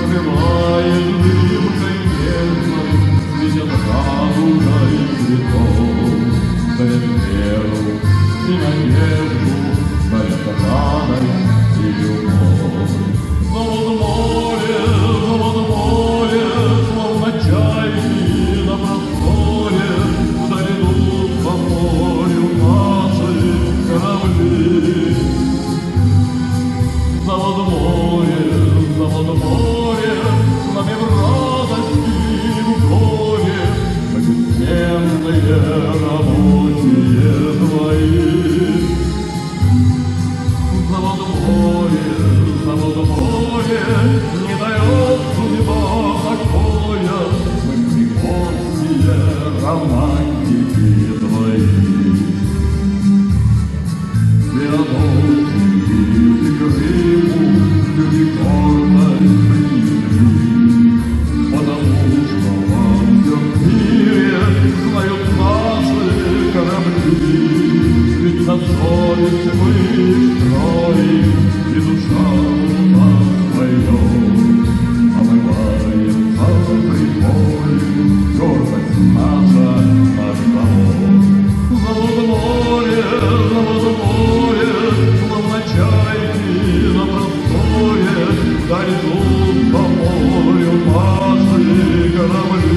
Напевает дымкой нежной, светят радугой цветов. Дарят веру и надежду, дарят радость и любовь. Золото море, словно чайки на просторе, вдали идут по морю наши корабли. Золото море, с нами в радости и в горе, мы бессменные рабочие твои. Золото море, не дает судьба покоя, мы приморские романтики твои. Потому что во всем мире знают наши корабли, ведь на совесть мы строим, и душа у нас поет. Омывается прибой, гордость наша наш завод. Золото море, словно чайки на просторе, вдаль идут по морю наши корабли.